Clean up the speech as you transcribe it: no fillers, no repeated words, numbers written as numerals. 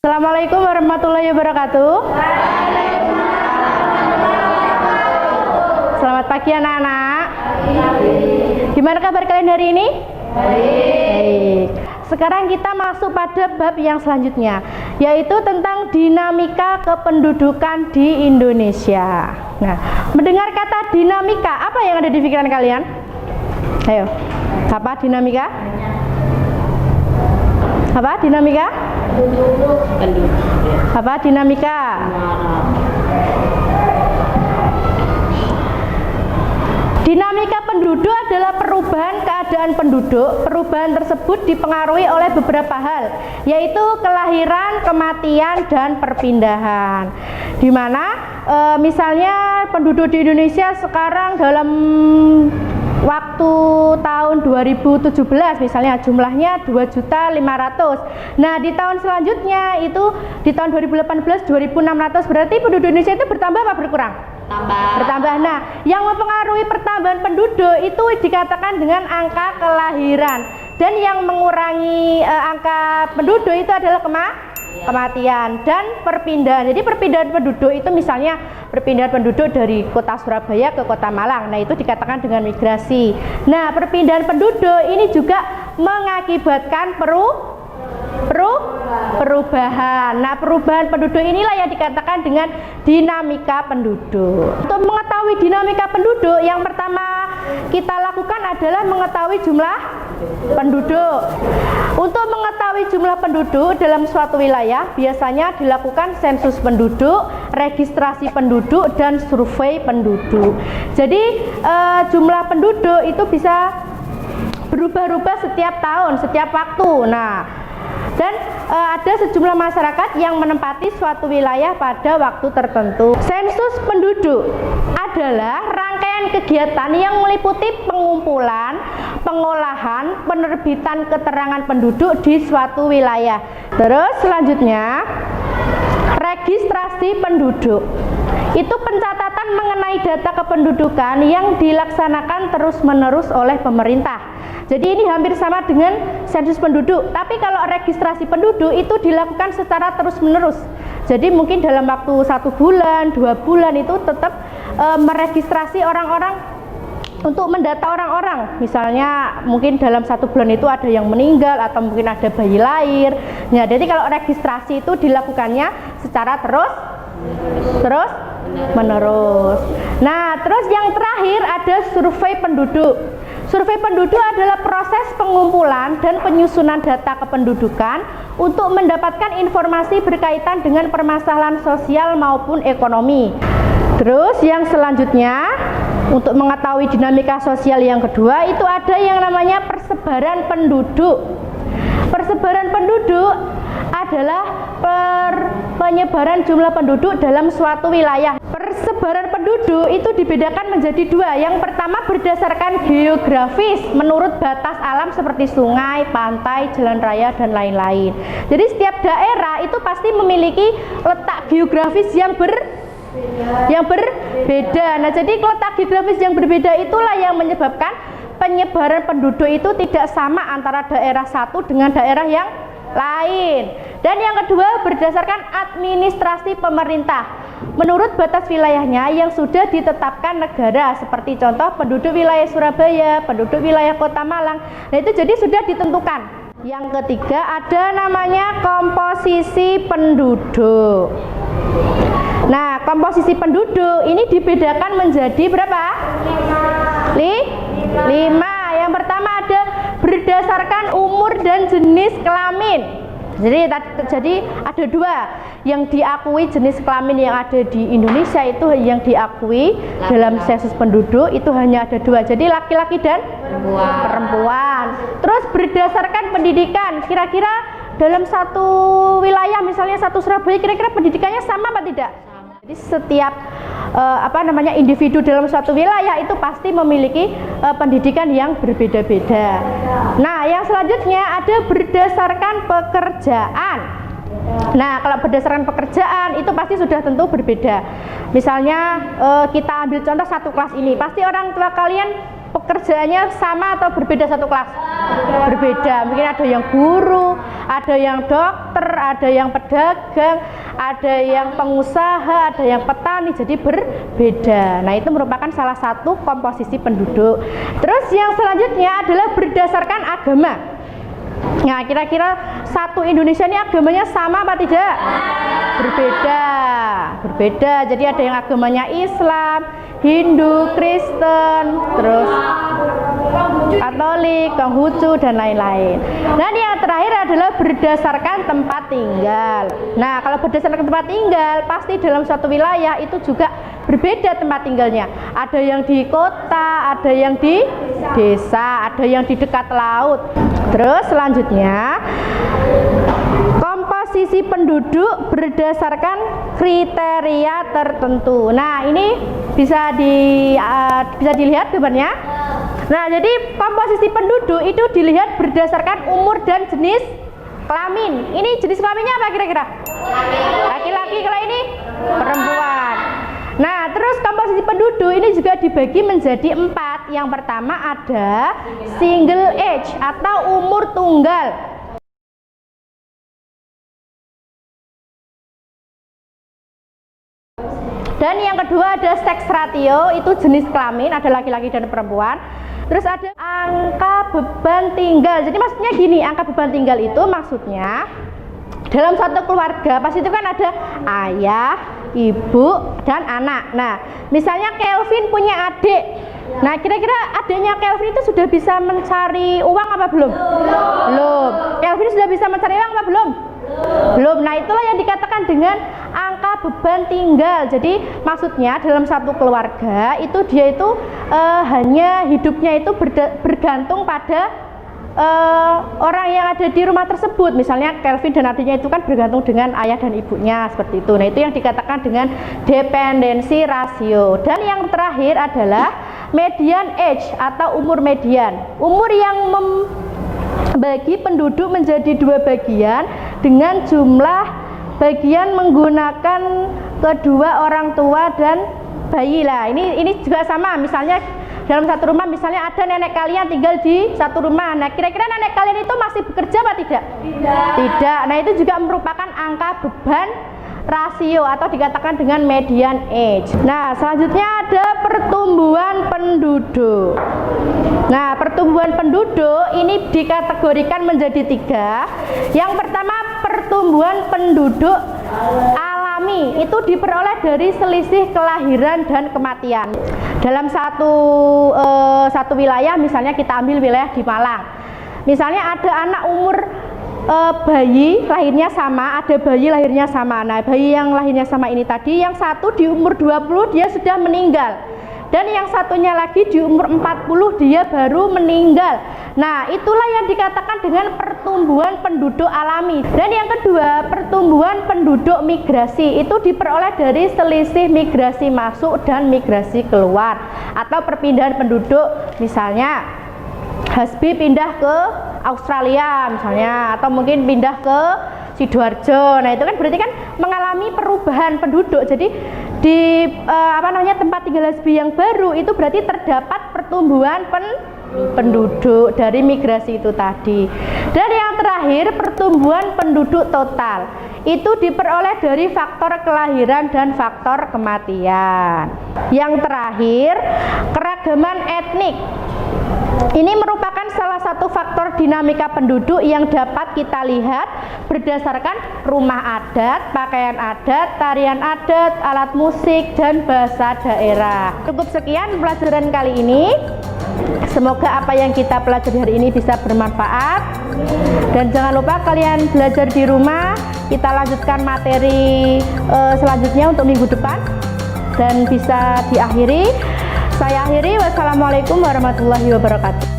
Assalamualaikum warahmatullahi wabarakatuh. Selamat pagi anak-anak. Gimana kabar kalian hari ini? Baik. Sekarang kita masuk pada bab yang selanjutnya, yaitu tentang dinamika kependudukan di Indonesia. Nah, mendengar kata dinamika, apa yang ada di pikiran kalian? Ayo, apa dinamika? Apa dinamika? Apa dinamika? Dinamika penduduk adalah perubahan keadaan penduduk. Perubahan tersebut dipengaruhi oleh beberapa hal, yaitu kelahiran, kematian, dan perpindahan. Dimana misalnya penduduk di Indonesia sekarang dalam waktu tahun 2017 misalnya jumlahnya 2.500.000. Nah, di tahun selanjutnya itu di tahun 2018 2.600, berarti penduduk Indonesia itu bertambah apa berkurang? Bertambah. Nah, yang mempengaruhi pertambahan penduduk itu dikatakan dengan angka kelahiran, dan yang mengurangi angka penduduk itu adalah kematian dan perpindahan. Jadi perpindahan penduduk itu misalnya perpindahan penduduk dari kota Surabaya ke kota Malang. Nah, itu dikatakan dengan migrasi. Nah, perpindahan penduduk ini juga mengakibatkan perubahan. Nah, perubahan penduduk inilah yang dikatakan dengan dinamika penduduk. Untuk mengetahui dinamika penduduk, yang pertama kita lakukan adalah mengetahui jumlah penduduk. Untuk mengetahui jumlah penduduk dalam suatu wilayah, biasanya dilakukan sensus penduduk, registrasi penduduk, dan survei penduduk. Jadi jumlah penduduk itu bisa berubah-ubah setiap tahun, setiap waktu. Nah, dan ada sejumlah masyarakat yang menempati suatu wilayah pada waktu tertentu. Sensus penduduk adalah rangkaian kegiatan yang meliputi pengumpulan, pengolahan, penerbitan keterangan penduduk di suatu wilayah. Terus selanjutnya, registrasi penduduk. Itu pencatatan mengenai data kependudukan yang dilaksanakan terus-menerus oleh pemerintah. Jadi ini hampir sama dengan sensus penduduk, tapi kalau registrasi penduduk itu dilakukan secara terus-menerus. Jadi mungkin dalam waktu 1 bulan, 2 bulan itu tetap meregistrasi orang-orang untuk mendata orang-orang. Misalnya mungkin dalam 1 bulan itu ada yang meninggal atau mungkin ada bayi lahir. Nah, jadi kalau registrasi itu dilakukannya secara terus menerus. Nah, terus yang terakhir ada survei penduduk. Survei penduduk adalah proses pengumpulan dan penyusunan data kependudukan untuk mendapatkan informasi berkaitan dengan permasalahan sosial maupun ekonomi. Terus yang selanjutnya, untuk mengetahui dinamika sosial yang kedua itu ada yang namanya persebaran penduduk. Persebaran penduduk adalah penyebaran jumlah penduduk dalam suatu wilayah. Persebaran penduduk itu dibedakan menjadi 2. Yang pertama berdasarkan geografis menurut batas alam seperti sungai, pantai, jalan raya, dan lain-lain. Jadi setiap daerah itu pasti memiliki letak geografis yang berbeda. Nah, jadi letak geografis yang berbeda itulah yang menyebabkan penyebaran penduduk itu tidak sama antara daerah satu dengan daerah yang lain. Dan yang kedua berdasarkan administrasi pemerintah menurut batas wilayahnya yang sudah ditetapkan negara, seperti contoh penduduk wilayah Surabaya, penduduk wilayah Kota Malang. Nah, itu jadi sudah ditentukan. Yang ketiga ada namanya komposisi penduduk. Nah, komposisi penduduk ini dibedakan menjadi berapa? 5. Yang pertama ada berdasarkan umur dan jenis kelamin. Jadi ada 2 yang diakui jenis kelamin yang ada di Indonesia, itu yang diakui dalam sensus penduduk itu hanya ada 2. Jadi laki-laki dan perempuan. Terus berdasarkan pendidikan, kira-kira dalam satu wilayah misalnya satu Surabaya, kira-kira pendidikannya sama apa tidak? Jadi setiap individu dalam suatu wilayah itu pasti memiliki pendidikan yang berbeda-beda. Nah, yang selanjutnya ada berdasarkan pekerjaan. Nah, kalau berdasarkan pekerjaan itu pasti sudah tentu berbeda. Misalnya kita ambil contoh satu kelas ini, pasti orang tua kalian pekerjaannya sama atau berbeda satu kelas? Berbeda. Mungkin ada yang guru, ada yang dokter, ada yang pedagang, ada yang pengusaha, ada yang petani, jadi berbeda. Nah, itu merupakan salah satu komposisi penduduk. Terus yang selanjutnya adalah berdasarkan agama. Nah, kira-kira satu Indonesia ini agamanya sama apa tidak? Berbeda. Berbeda. Jadi ada yang agamanya Islam, Hindu, Kristen, terus Katolik, Konghucu, dan lain-lain. Dan yang terakhir adalah berdasarkan tempat tinggal. Nah, kalau berdasarkan tempat tinggal, pasti dalam suatu wilayah itu juga berbeda tempat tinggalnya. Ada yang di kota, ada yang di desa, ada yang di dekat laut. Terus selanjutnya, komposisi penduduk berdasarkan kriteria tertentu. Nah, ini bisa dilihat gambarnya. Nah, jadi komposisi penduduk itu dilihat berdasarkan umur dan jenis kelamin. Ini jenis kelaminnya apa kira-kira? Laki-laki, kalau ini perempuan. Nah, terus komposisi penduduk ini juga dibagi menjadi 4. Yang pertama ada single age atau umur tunggal. Dan yang kedua ada sex ratio, itu jenis kelamin, ada laki-laki dan perempuan. Terus ada angka beban tinggal. Jadi maksudnya gini, angka beban tinggal itu maksudnya dalam satu keluarga pasti itu kan ada ayah, ibu, dan anak. Nah, misalnya Kelvin punya adik. Nah, kira-kira adiknya Kelvin itu sudah bisa mencari uang apa belum? Belum. Kelvin sudah bisa mencari uang apa belum? Belum. Nah, itulah yang dikatakan dengan angka beban tinggal. Jadi maksudnya dalam satu keluarga itu dia itu hanya hidupnya itu bergantung pada orang yang ada di rumah tersebut. Misalnya Kelvin dan adiknya itu kan bergantung dengan ayah dan ibunya, seperti itu. Nah, itu yang dikatakan dengan dependensi rasio. Dan yang terakhir adalah median age atau umur median. Umur yang membagi penduduk menjadi 2 bagian dengan jumlah bagian menggunakan kedua orang tua dan bayi lah. Ini juga sama. Misalnya dalam satu rumah, misalnya ada nenek kalian tinggal di satu rumah. Nah, kira-kira nenek kalian itu masih bekerja apa tidak? Tidak. Nah, itu juga merupakan angka beban rasio atau dikatakan dengan median age. Nah, selanjutnya ada pertumbuhan penduduk. Nah, pertumbuhan penduduk ini dikategorikan menjadi 3. Yang pertama, pertumbuhan penduduk alami, itu diperoleh dari selisih kelahiran dan kematian. Dalam satu wilayah, misalnya kita ambil wilayah di Malang. Misalnya ada anak umur bayi lahirnya sama, ada bayi lahirnya sama. Nah, bayi yang lahirnya sama ini tadi, yang satu di umur 20 dia sudah meninggal, dan yang satunya lagi di umur 40 dia baru meninggal. Nah, itulah yang dikatakan dengan pertumbuhan penduduk alami. Dan yang kedua, pertumbuhan penduduk migrasi, itu diperoleh dari selisih migrasi masuk dan migrasi keluar atau perpindahan penduduk. Misalnya Hasbi pindah ke Australia misalnya, atau mungkin pindah ke Sidoarjo. Nah, itu kan berarti kan mengalami perubahan penduduk. Jadi di tempat tinggal Hasbi yang baru itu berarti terdapat pertumbuhan penduduk dari migrasi itu tadi. Dan yang terakhir, pertumbuhan penduduk total, itu diperoleh dari faktor kelahiran dan faktor kematian. Yang terakhir, keragaman etnik. Ini merupakan salah satu faktor dinamika penduduk yang dapat kita lihat berdasarkan rumah adat, pakaian adat, tarian adat, alat musik, dan bahasa daerah. Cukup sekian pelajaran kali ini. Semoga apa yang kita pelajari hari ini bisa bermanfaat. Dan jangan lupa kalian belajar di rumah. Kita lanjutkan materi selanjutnya untuk minggu depan. Dan bisa diakhiri. Saya akhiri, wassalamualaikum warahmatullahi wabarakatuh.